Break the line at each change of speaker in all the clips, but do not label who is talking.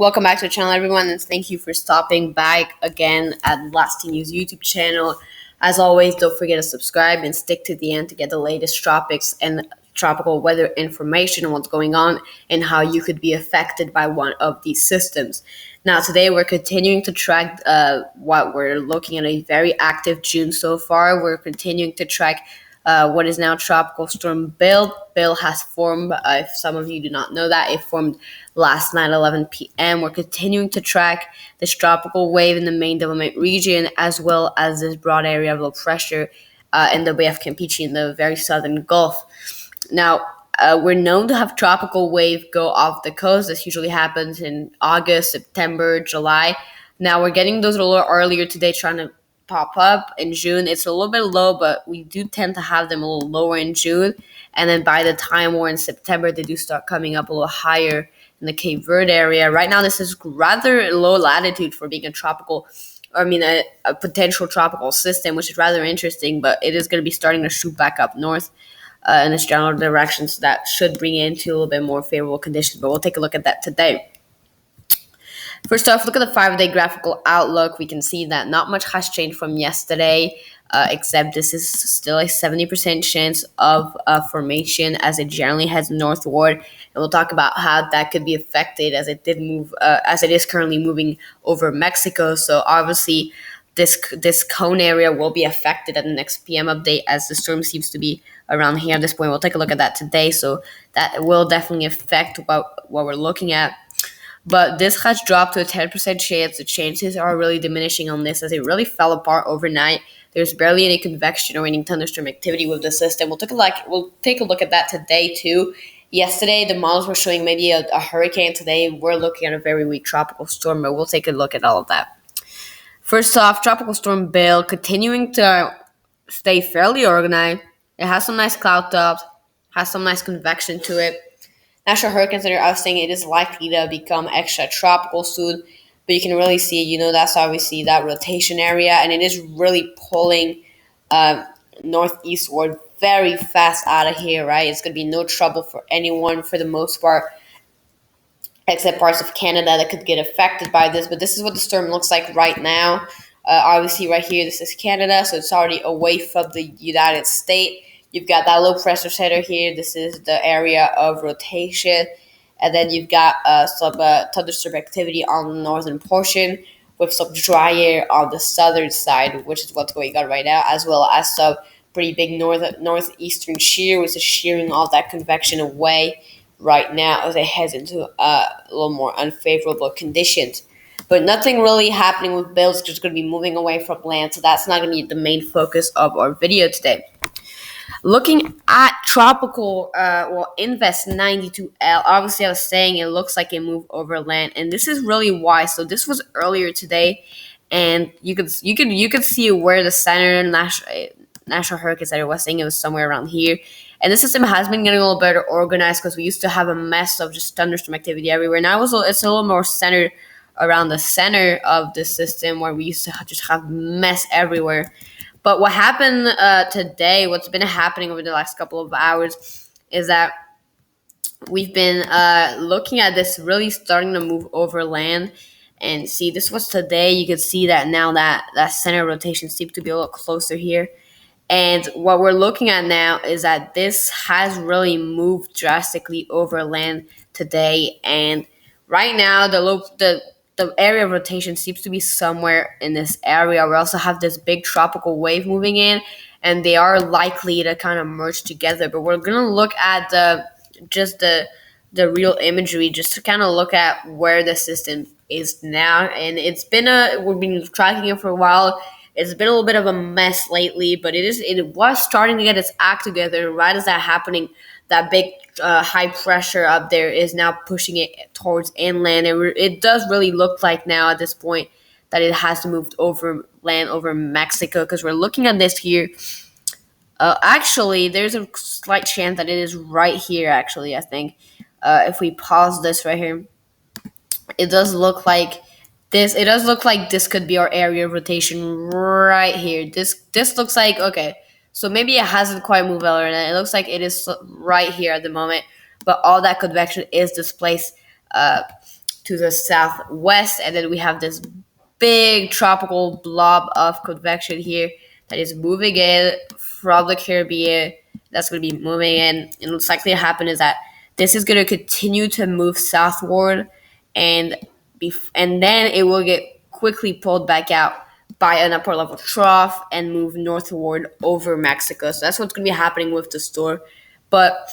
Welcome back to the channel, everyone, and thank you for stopping back again at Lasty News YouTube channel. As always, don't forget to subscribe and stick to the end to get the latest tropics and tropical weather information on what's going on and how you could be affected by one of these systems. Now, today we're continuing to track what we're looking at a very active June so far. We're continuing to track what is now Tropical Storm Bill. Bill has formed, if some of you do not know that, it formed last night, 11 p.m. We're continuing to track this tropical wave in the main development region, as well as this broad area of low pressure in the Bay of Campeche in the very southern Gulf. Now, we're known to have tropical wave go off the coast. This usually happens in August, September, July. Now, we're getting those a little earlier today, trying to pop up in June. It's a little bit low, but we do tend to have them a little lower in June. And then by the time we're in September, they do start coming up a little higher in the Cape Verde area. Right now, this is rather low latitude for being a potential tropical system, which is rather interesting, but it is going to be starting to shoot back up north in this general direction. So that should bring it into a little bit more favorable conditions, but we'll take a look at that today. First off, look at the 5-day graphical outlook. We can see that not much has changed from yesterday, except this is still a 70% chance of formation as it generally heads northward. And we'll talk about how that could be affected as it is currently moving over Mexico. So obviously, this cone area will be affected at the next PM update as the storm seems to be around here at this point. We'll take a look at that today. So that will definitely affect what we're looking at. But this has dropped to a 10% chance. The chances are really diminishing on this as it really fell apart overnight. There's barely any convection or any thunderstorm activity with the system. We'll take a look at that today too. Yesterday, the models were showing maybe a hurricane. Today, we're looking at a very weak tropical storm, but we'll take a look at all of that. First off, Tropical Storm Bill continuing to stay fairly organized. It has some nice cloud tops, has some nice convection to it. National Hurricane Center, I was saying it is likely to become extra tropical soon, but you can really see, that's obviously that rotation area, and it is really pulling northeastward very fast out of here, right? It's going to be no trouble for anyone for the most part, except parts of Canada that could get affected by this, but this is what the storm looks like right now. Obviously, right here, this is Canada, so it's already away from the United States. You've got that low pressure center here. This is the area of rotation. And then you've got some thunderstorm activity on the northern portion with some dry air on the southern side, which is what's going on right now, as well as some pretty big northeastern shear, which is shearing all that convection away right now as it heads into a little more unfavorable conditions. But nothing really happening with Bill. It's just going to be moving away from land, so that's not going to be the main focus of our video today. Looking at tropical, Invest 92L. Obviously, I was saying it looks like it moved over land, and this is really why. So this was earlier today, and you could see where the center National Hurricane Center was saying it was somewhere around here. And the system has been getting a little better organized because we used to have a mess of just thunderstorm activity everywhere. Now it's a little more centered around the center of the system where we used to just have mess everywhere. But what happened today, what's been happening over the last couple of hours, is that we've been looking at this really starting to move over land. And see, this was today. You can see that now that center rotation seems to be a little closer here. And what we're looking at now is that this has really moved drastically over land today. And right now, the area of rotation seems to be somewhere in this area. We also have this big tropical wave moving in, and they are likely to kind of merge together. But we're going to look at the real imagery just to kind of look at where the system is now. And we've been tracking it for a while. It's been a little bit of a mess lately, but it was starting to get its act together. Right as that happening, that big high pressure up there is now pushing it towards inland. It does really look like now at this point that it has to move over land over Mexico, because we're looking at this here. Actually, there's a slight chance that it is right here, actually, I think. If we pause this right here, it does look like this could be our area of rotation right here. This looks like, okay, so maybe it hasn't quite moved over, and it looks like it is right here at the moment. But all that convection is displaced to to the southwest, and then we have this big tropical blob of convection here that is moving in from the Caribbean. That's going to be moving in, and what's likely to happen is that this is going to continue to move southward, and and then it will get quickly pulled back out by an upper level trough and move northward over Mexico. So that's what's going to be happening with the storm. But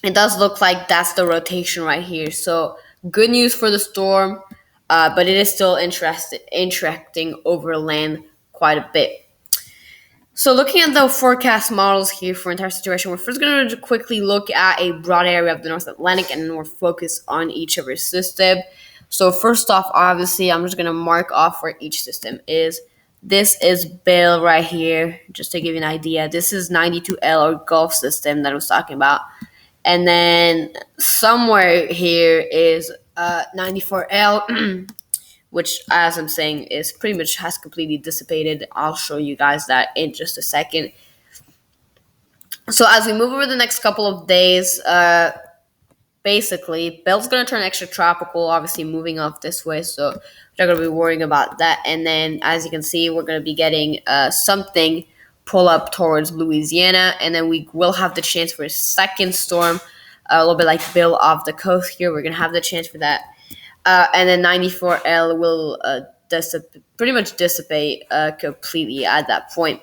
it does look like that's the rotation right here. So good news for the storm, but it is still interacting over land quite a bit. So looking at the forecast models here for entire situation, we're first going to quickly look at a broad area of the North Atlantic, and then we'll focus on each of our system. So first off, obviously, I'm just going to mark off where each system is. This is Bill right here, just to give you an idea. This is 92L, or Gulf system that I was talking about. And then somewhere here is 94L, which, as I'm saying, is pretty much has completely dissipated. I'll show you guys that in just a second. So as we move over the next couple of days, basically, Bill's going to turn extratropical, obviously moving off this way, so we're not going to be worrying about that. And then, as you can see, we're going to be getting something pull up towards Louisiana, and then we will have the chance for a second storm, a little bit like Bill off the coast here. We're going to have the chance for that. And then 94L will pretty much dissipate completely at that point.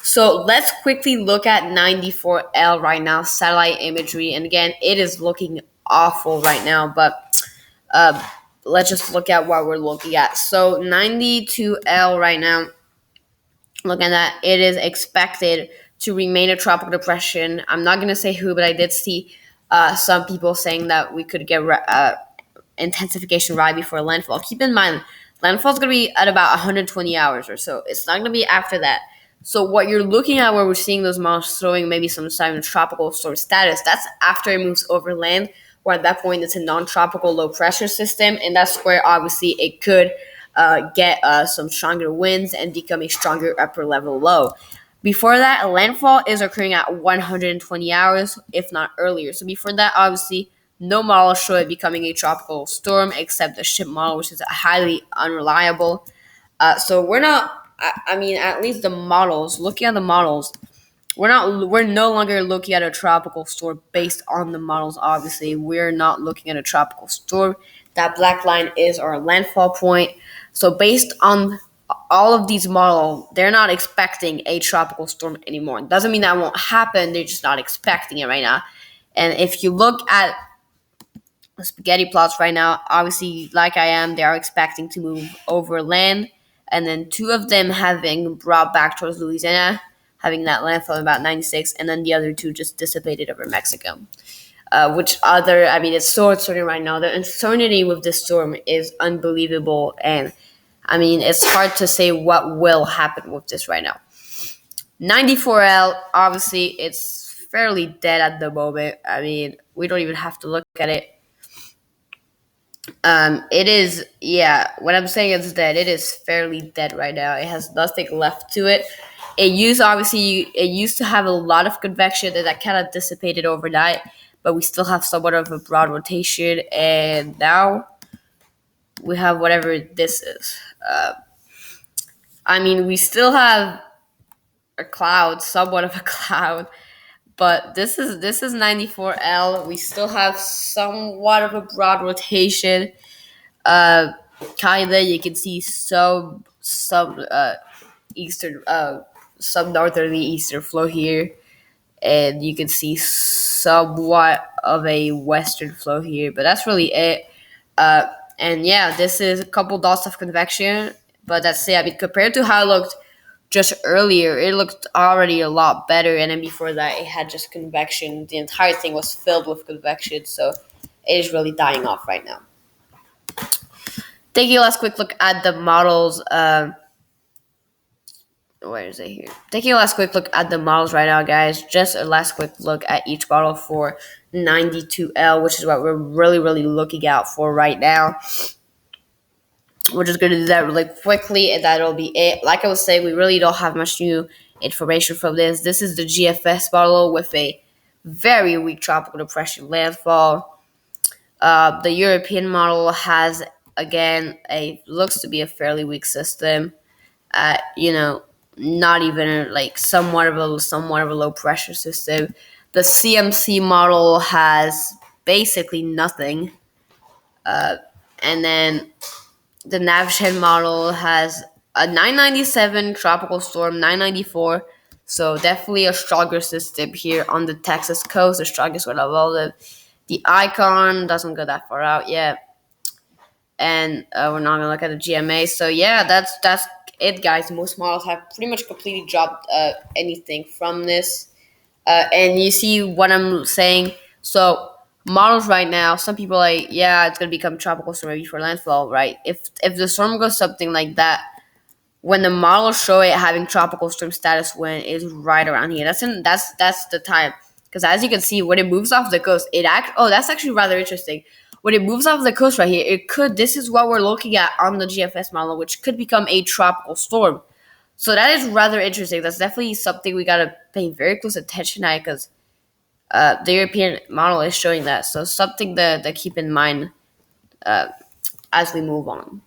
So let's quickly look at 94L right now, satellite imagery. And again, it is looking awful right now, but let's just look at what we're looking at. So 92L right now, looking at that, it is expected to remain a tropical depression. I'm not going to say who, but I did see some people saying that we could get intensification right before landfall. Keep in mind, landfall is going to be at about 120 hours or so. It's not going to be after that. So what you're looking at where we're seeing those models showing maybe some sign of tropical storm status, that's after it moves over land, where at that point it's a non-tropical low pressure system, and that's where obviously it could get some stronger winds and become a stronger upper level low. Before that, landfall is occurring at 120 hours, if not earlier. So before that, obviously, no model show it becoming a tropical storm except the ship model, which is highly unreliable. So we're not. I mean, at least the models. Looking at the models, we're no longer looking at a tropical storm based on the models. Obviously, we're not looking at a tropical storm. That black line is our landfall point. So based on all of these models, they're not expecting a tropical storm anymore. It doesn't mean that won't happen. They're just not expecting it right now. And if you look at the spaghetti plots right now, obviously, like I am, they are expecting to move over land. And then two of them having brought back towards Louisiana, having that landfall about 96, and then the other two just dissipated over Mexico. It's so uncertain right now. The uncertainty with this storm is unbelievable, and I mean, it's hard to say what will happen with this right now. 94L, obviously, it's fairly dead at the moment. I mean, we don't even have to look at it. It is, when I'm saying it's dead, it is fairly dead right now. It has nothing left to it. It used to have a lot of convection, and that kind of dissipated overnight, but we still have somewhat of a broad rotation, and now we have whatever this is. We still have a cloud, somewhat of a cloud, but this is 94L. We still have somewhat of a broad rotation. Kinda, you can see some eastern, some northerly eastern flow here, and you can see somewhat of a western flow here. But that's really it. This is a couple dots of convection, but that's it. I mean, compared to how it looked just earlier, it looked already a lot better, and then before that, it had just convection. The entire thing was filled with convection, so it is really dying off right now. Taking a last quick look at the models. Where is it here? Taking a last quick look at the models right now, guys. Just a last quick look at each model for 92L, which is what we're really, really looking out for right now. We're just going to do that really quickly, and that'll be it. Like I was saying, we really don't have much new information from this. This is the GFS model with a very weak tropical depression landfall. The European model has, again, a looks to be a fairly weak system. Not even like somewhat of a low pressure system. The CMC model has basically nothing, and then the Navshed model has a 997 tropical storm, 994. So definitely a stronger system here on the Texas coast, the strongest one of all. The Icon doesn't go that far out yet, and we're not gonna look at the GMA. So yeah, that's it, guys. Most models have pretty much completely dropped anything from this, and you see what I'm saying. So models right now, some people are like, yeah, it's gonna become tropical storm maybe for landfall, right? If the storm goes something like that, when the models show it having tropical storm status when it's right around here, that's the time. Because as you can see, when it moves off the coast, that's actually rather interesting. When it moves off the coast right here, it could. This is what we're looking at on the GFS model, which could become a tropical storm. So that is rather interesting. That's definitely something we gotta pay very close attention at, because the European model is showing that. So something to keep in mind as we move on.